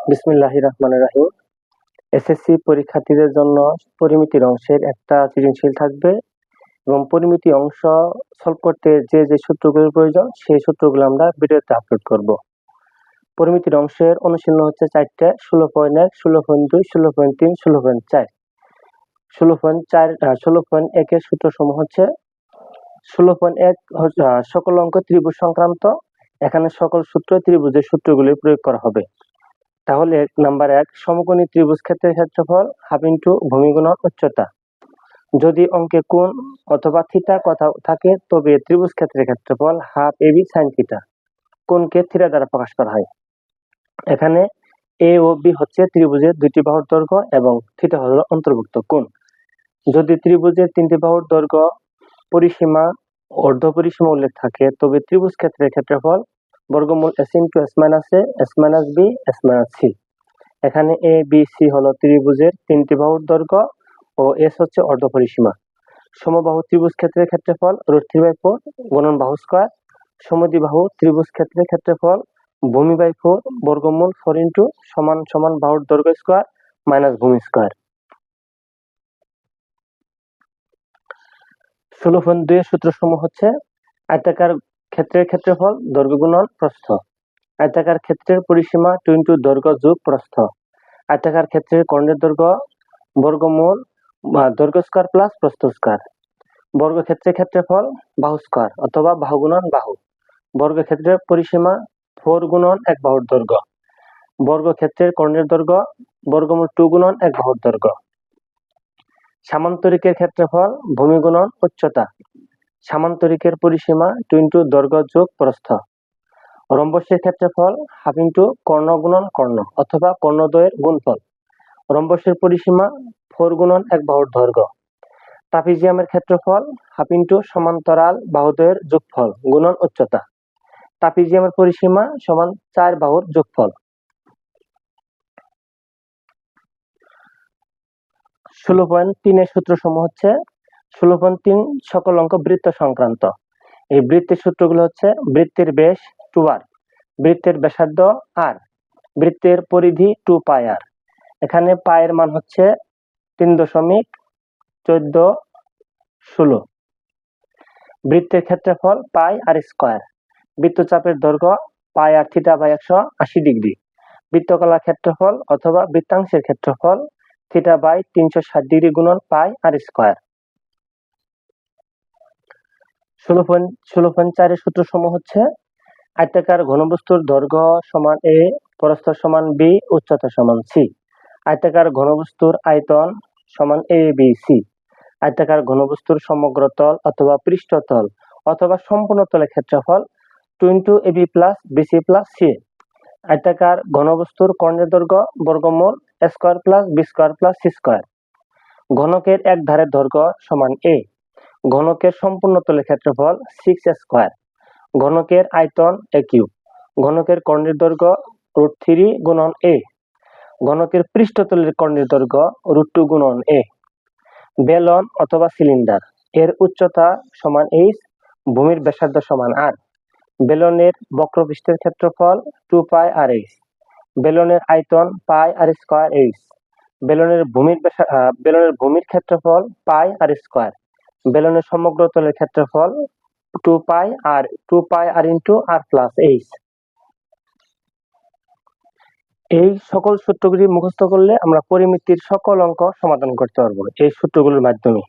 বিসমিল্লাহির রহমানির রহিম। এসএসসি পরীক্ষার্থীদের জন্য পরিমিতির অংশের একটা সৃজনশীল থাকবে এবং পরিমিতি অংশ সলভ করতে যে সূত্রগুলোর প্রয়োজন সেই সূত্রগুলো আমরা ভিডিওতে আপলোড করব। পরিমিতির অংশের অনুশীলন হচ্ছে 4টে: 16.1, 16.2, 16.3, 16.4। 16.1 এর সূত্রসমূহ হচ্ছে 16.1 সকল অঙ্ক ত্রিভুজ সংক্রান্ত। এখানে সকল সূত্র ত্রিভুজের সূত্রগুলি প্রয়োগ করা হবে। তাহলে নাম্বার 1, সমকোণী ত্রিভুজ ক্ষেত্রের ক্ষেত্রফল হাফ ইন্টু ভূমি গুণন উচ্চতা। যদি অঙ্কে কোণ অথবা থিটা কথা থাকে তবে ত্রিভুজ ক্ষেত্রের ক্ষেত্রফল হাফ এবি সাইন থিটা। কোণকে থিটা দ্বারা প্রকাশ করা হয়। এখানে এ ও বি হচ্ছে ত্রিভুজের দুইটি বাহুর দৈর্ঘ্য এবং থিটা হলো অন্তর্ভুক্ত কোণ। যদি ত্রিভুজের তিনটি বাহুর দৈর্ঘ্য পরিসীমা অর্ধ পরিসীমা উল্লেখ থাকে তবে ত্রিভুজ ক্ষেত্রের ক্ষেত্রফল বর্গমূল s into s minus a, s minus b, s minus c। এখানে এ বি সি হলো ত্রিভুজের তিনটি বাহুর দৈর্ঘ্য ও s হচ্ছে অর্ধ পরিসীমা। সমবাহু ত্রিভুজ ক্ষেত্রের ক্ষেত্রফল √3/4 গুণন বাহু স্কয়ার। সমদ্বিবাহু ত্রিভুজ ক্ষেত্রের ক্ষেত্রফল ভূমি বাই 4 বর্গমূল 4 ইন্টু সমান সমান বাহুর দৈর্ঘ্য স্কয়ার মাইনাস ভূমি স্কয়ার। 16.2 এর সূত্রসমূহ হচ্ছে আয়তাকার ক্ষেত্রের ক্ষেত্রফল দৈর্ঘ্য গুণন প্রস্থ। আয়তাকার ক্ষেত্রের পরিসীমা 2 ইন্টু দৈর্ঘ্য যোগ প্রস্থ। আয়তাকার ক্ষেত্রের কর্ণের দৈর্ঘ্য বর্গমূল দৈর্ঘ্য স্কয়ার প্লাস প্রস্থ স্কয়ার। বর্গক্ষেত্রের ক্ষেত্রফল বাহু স্কয়ার অথবা বাহু গুণন বাহু। বর্গক্ষেত্রের পরিসীমা 4 গুণন এক বাহুর দৈর্ঘ্য। বর্গক্ষেত্রের কর্ণের দৈর্ঘ্য বর্গমূল 2 গুণন এক বাহুর দৈর্ঘ্য। সামান্তরিকের ক্ষেত্রফল ভূমি গুণন উচ্চতা। সামান্তরিকের পরিসীমা 2 ইন্টু দৈর্ঘ্য যোগ প্রস্থ। রম্বসের ক্ষেত্রফল হাফ ইন্টু কর্ণ গুণন কর্ণ অথবা কর্ণদ্বয়ের গুণফল। রম্বসের পরিসীমা 4 গুণন এক বাহুর দৈর্ঘ্য। ট্রাপিজিয়ামের ক্ষেত্রফল হাফ ইন্টু সমান্তরাল বাহুদ্বয়ের যোগফল গুণন উচ্চতা। ট্রাপিজিয়ামের পরিসীমা সমান 4 বাহুর যোগফল। 16.3 এর সূত্রসমূহ হচ্ছে 16.3 সকল অঙ্ক বৃত্ত সংক্রান্ত। এই বৃত্তের সূত্রগুলো হচ্ছে বৃত্তের ব্যাস 2r, বৃত্তের ব্যাসার্ধ r, বৃত্তের পরিধি 2πr। এখানে পায়ের মান হচ্ছে 3.1416। বৃত্তের ক্ষেত্রফল পাই আর স্কয়ার। বৃত্তচাপের দৈর্ঘ্য পাই আর থিটা বাই 180 ডিগ্রি। বৃত্তকলার ক্ষেত্রফল অথবা বৃত্তাংশের ক্ষেত্রফল থিটা বাই 360 ডিগ্রি গুণন পাই আর স্কয়ার। 16.4 এর সূত্রসমূহ হচ্ছে আয়তাকার ঘনবস্তুর দৈর্ঘ্য সমান a, প্রস্থ সমান b, উচ্চতা সমান c। আয়তাকার ঘনবস্তুর আয়তন সমান a b c। আয়তাকার ঘনবস্তুর সমগ্র তল অথবা পৃষ্ঠতল অথবা সম্পূর্ণ তলের ক্ষেত্রফল 2 into ab plus bc plus ca। আয়তাকার ঘনবস্তুর কর্ণের দৈর্ঘ্য বর্গমূল a square plus b square plus c square. ঘনকের এক ধারের দৈর্ঘ্য সমান a। ঘনকের সম্পূর্ণ তলের ক্ষেত্রফল 6a স্কয়ার। ঘনকের আয়তন a কিউব। ঘনকের কর্ণের দৈর্ঘ্য √3 গুণন a। ঘনকের পৃষ্ঠতলের কর্ণের দৈর্ঘ্য √2 গুণন a। বেলন অথবা সিলিন্ডার এর উচ্চতা সমান h, ভূমির ব্যাসার্ধ সমান r। বেলনের বক্রপৃষ্ঠের ক্ষেত্রফল 2πrh। বেলনের আয়তন পাই আর স্কয়ার h। বেলনের ভূমির ক্ষেত্রফল পাই আর স্কয়ার। বেলনের সমগ্র তলের ক্ষেত্রফল 2πr into r plus h। এই সকল সূত্রগুলি মুখস্থ করলে আমরা পরিমিতির সকল অঙ্ক সমাধান করতে পারবো এই সূত্রগুলোর মাধ্যমে।